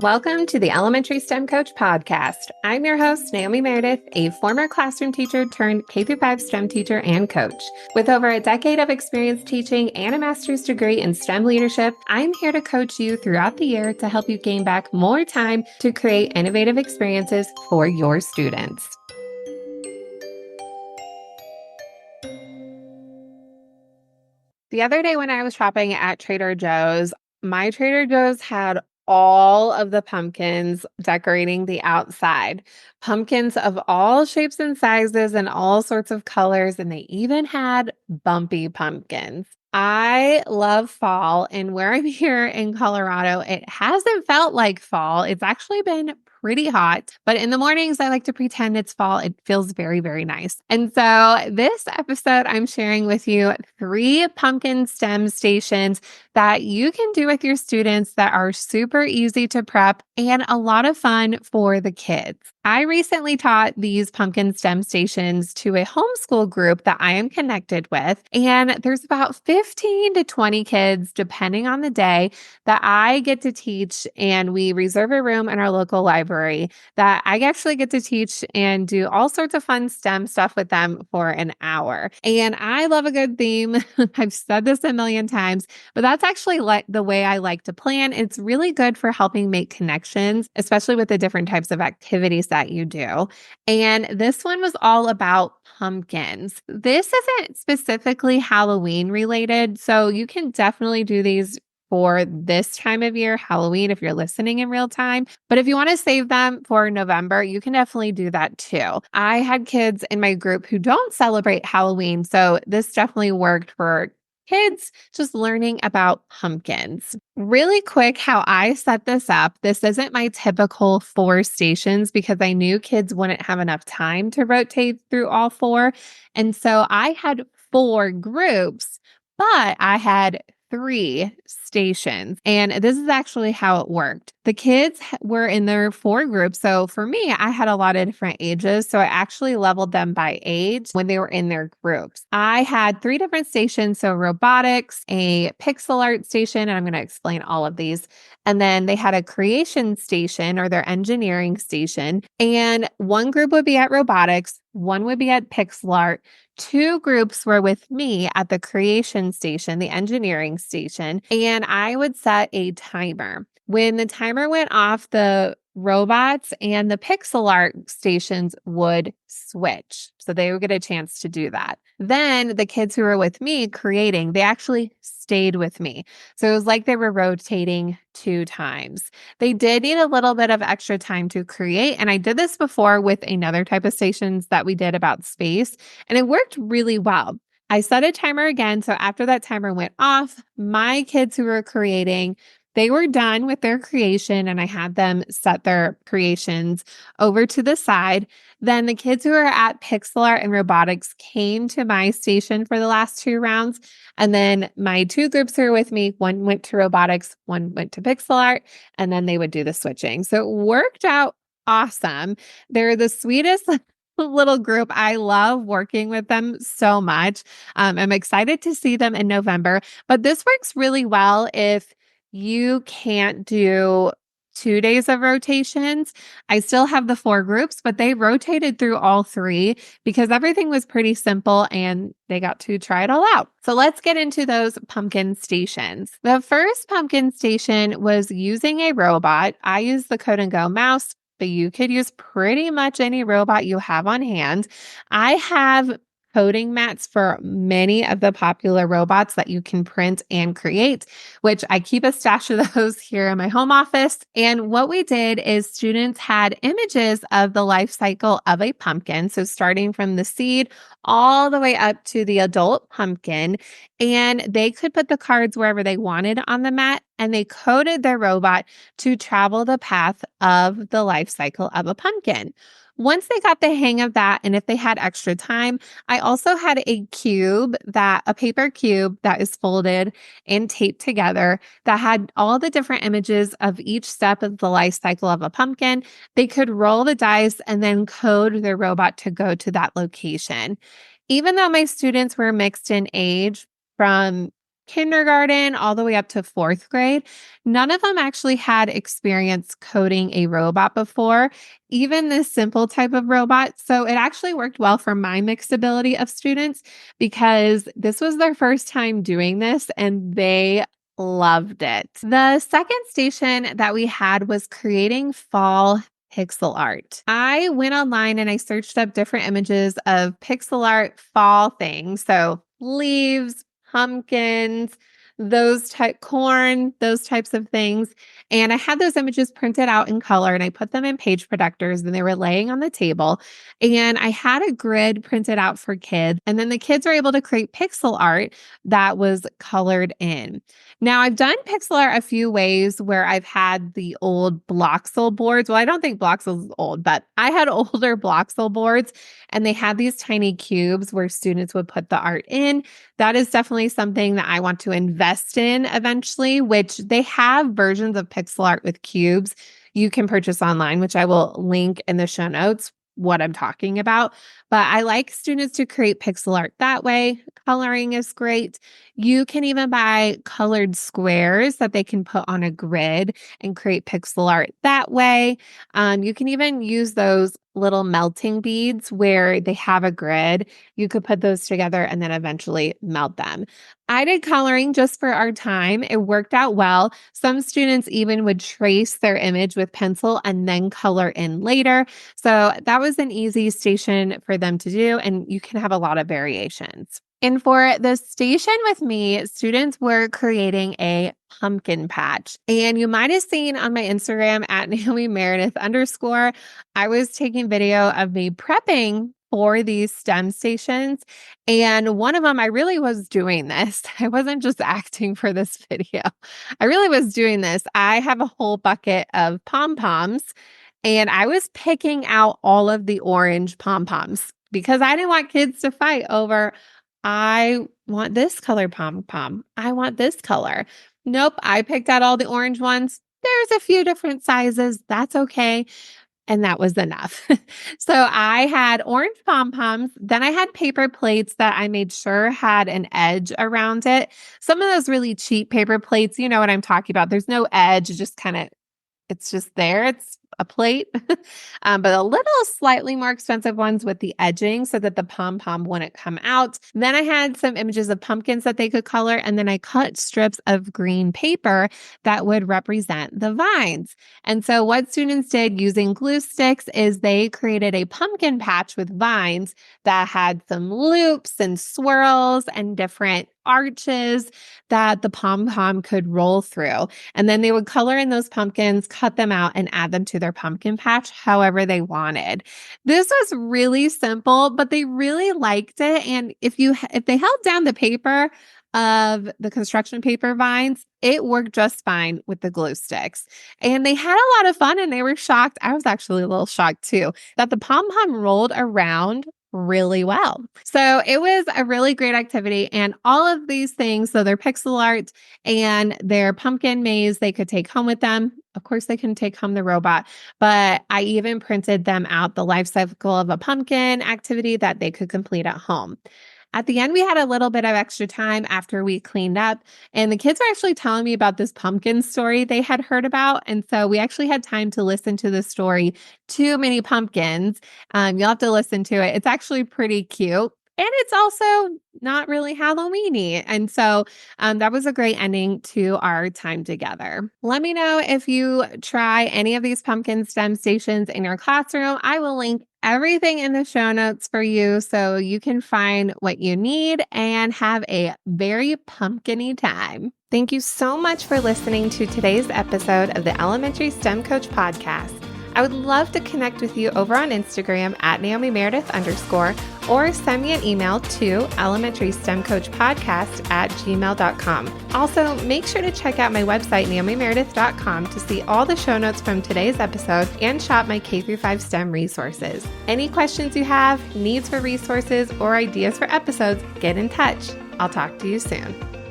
Welcome to the Elementary STEM Coach podcast. I'm your host, Naomi Meredith, a former classroom teacher turned K-5 STEM teacher and coach. With over a decade of experience teaching and a master's degree in STEM leadership, I'm here to coach you throughout the year to help you gain back more time to create innovative experiences for your students. The other day when I was shopping at Trader Joe's, my Trader Joe's had all of the pumpkins decorating the outside. Pumpkins of all shapes and sizes and all sorts of colors, and they even had bumpy pumpkins. I love fall, and where I'm here in Colorado, it hasn't felt like fall. It's actually been pretty hot, but in the mornings, I like to pretend it's fall. It feels very, very nice. And so, this episode, I'm sharing with you 3 pumpkin stem stations that you can do with your students that are super easy to prep and a lot of fun for the kids. I recently taught these pumpkin stem stations to a homeschool group that I am connected with, and there's about 15 to 20 kids, depending on the day, that I get to teach, and we reserve a room in our local library that I actually get to teach and do all sorts of fun STEM stuff with them for an hour. And I love a good theme. I've said this a million times, but that's actually like the way I like to plan. It's really good for helping make connections, especially with the different types of activities that you do. And this one was all about pumpkins. This isn't specifically Halloween related, so you can definitely do these for this time of year, Halloween, if you're listening in real time. But if you want to save them for November, you can definitely do that too. I had kids in my group who don't celebrate Halloween, so this definitely worked for kids just learning about pumpkins. Really quick, how I set this up. This isn't my typical 4 stations because I knew kids wouldn't have enough time to rotate through all 4. And so I had 4 groups, but I had 3 stations. And this is actually how it worked. The kids were in their 4 groups. So for me, I had a lot of different ages. So I actually leveled them by age when they were in their groups. I had 3 different stations. So robotics, a pixel art station, and I'm going to explain all of these. And then they had a creation station or their engineering station. And one group would be at robotics, one would be at pixel art. 2 groups were with me at the creation station, the engineering station, and I would set a timer. When the timer went off, the robots and the pixel art stations would switch. So they would get a chance to do that. Then the kids who were with me creating, they actually stayed with me. So it was like they were rotating 2 times. They did need a little bit of extra time to create. And I did this before with another type of stations that we did about space, and it worked really well. I set a timer again. So after that timer went off, my kids who were creating, they were done with their creation, and I had them set their creations over to the side. Then the kids who were at pixel art and robotics came to my station for the last 2 rounds. And then my 2 groups who were with me, one went to robotics, one went to pixel art, and then they would do the switching. So it worked out awesome. They're the sweetest little group. I love working with them so much. I'm excited to see them in November, but this works really well if you can't do 2 days of rotations. I still have the 4 groups, but they rotated through all 3 because everything was pretty simple and they got to try it all out. So let's get into those pumpkin stations. The first pumpkin station was using a robot. I used the Code and Go mouse, but you could use pretty much any robot you have on hand. I have coding mats for many of the popular robots that you can print and create, which I keep a stash of those here in my home office. And what we did is students had images of the life cycle of a pumpkin. So starting from the seed all the way up to the adult pumpkin, and they could put the cards wherever they wanted on the mat, and they coded their robot to travel the path of the life cycle of a pumpkin. Once they got the hang of that, and if they had extra time, I also had a paper cube that is folded and taped together that had all the different images of each step of the life cycle of a pumpkin. They could roll the dice and then code their robot to go to that location. Even though my students were mixed in age from kindergarten all the way up to fourth grade. None of them actually had experience coding a robot before, even this simple type of robot. So it actually worked well for my mixed ability of students because this was their first time doing this and they loved it. The second station that we had was creating fall pixel art. I went online and I searched up different images of pixel art fall things. So leaves, pumpkins, corn, those types of things. And I had those images printed out in color and I put them in page protectors and they were laying on the table. And I had a grid printed out for kids. And then the kids were able to create pixel art that was colored in. Now, I've done pixel art a few ways where I've had the old Bloxel boards. Well, I don't think Bloxel is old, but I had older Bloxel boards and they had these tiny cubes where students would put the art in. That is definitely something that I want to invest in eventually, which they have versions of pixel art with cubes you can purchase online, which I will link in the show notes what I'm talking about. But I like students to create pixel art that way. Coloring is great. You can even buy colored squares that they can put on a grid and create pixel art that way. You can even use those little melting beads where they have a grid. You could put those together and then eventually melt them. I did coloring just for our time. It worked out well. Some students even would trace their image with pencil and then color in later. So that was an easy station for them to do, and you can have a lot of variations. And for the station with me, students were creating a pumpkin patch. And you might have seen on my Instagram at Naomi Meredith _ I was taking video of me prepping for these STEM stations. And one of them, I really was doing this. I wasn't just acting for this video. I really was doing this. I have a whole bucket of pom-poms and I was picking out all of the orange pom-poms because I didn't want kids to fight over, I want this color pom-pom. I want this color. Nope, I picked out all the orange ones. There's a few different sizes. That's okay. And that was enough. So I had orange pom-poms. Then I had paper plates that I made sure had an edge around it. Some of those really cheap paper plates, you know what I'm talking about. There's no edge, it's just there. It's a plate, but a little slightly more expensive ones with the edging so that the pom-pom wouldn't come out. Then I had some images of pumpkins that they could color, and then I cut strips of green paper that would represent the vines. And so what students did using glue sticks is they created a pumpkin patch with vines that had some loops and swirls and different arches that the pom-pom could roll through. And then they would color in those pumpkins, cut them out, and add them to their pumpkin patch however they wanted. This was really simple, but they really liked it. And if they held down the paper of the construction paper vines, it worked just fine with the glue sticks. And they had a lot of fun and they were shocked. I was actually a little shocked too, that the pom-pom rolled around really well. So it was a really great activity. And all of these things, so their pixel art and their pumpkin maze, they could take home with them. Of course, they can take home the robot, but I even printed them out the life cycle of a pumpkin activity that they could complete at home. At the end, we had a little bit of extra time after we cleaned up, and the kids were actually telling me about this pumpkin story they had heard about. And so we actually had time to listen to the story, Too Many Pumpkins. You'll have to listen to it. It's actually pretty cute. And it's also not really Halloween-y. And so that was a great ending to our time together. Let me know if you try any of these pumpkin STEM stations in your classroom. I will link everything in the show notes for you so you can find what you need and have a very pumpkin-y time. Thank you so much for listening to today's episode of the Elementary STEM Coach Podcast. I would love to connect with you over on Instagram at Naomi Meredith _ or send me an email to elementarystemcoachpodcast@gmail.com. Also, make sure to check out my website, naomimeredith.com, to see all the show notes from today's episode and shop my K-5 STEM resources. Any questions you have, needs for resources, or ideas for episodes, get in touch. I'll talk to you soon.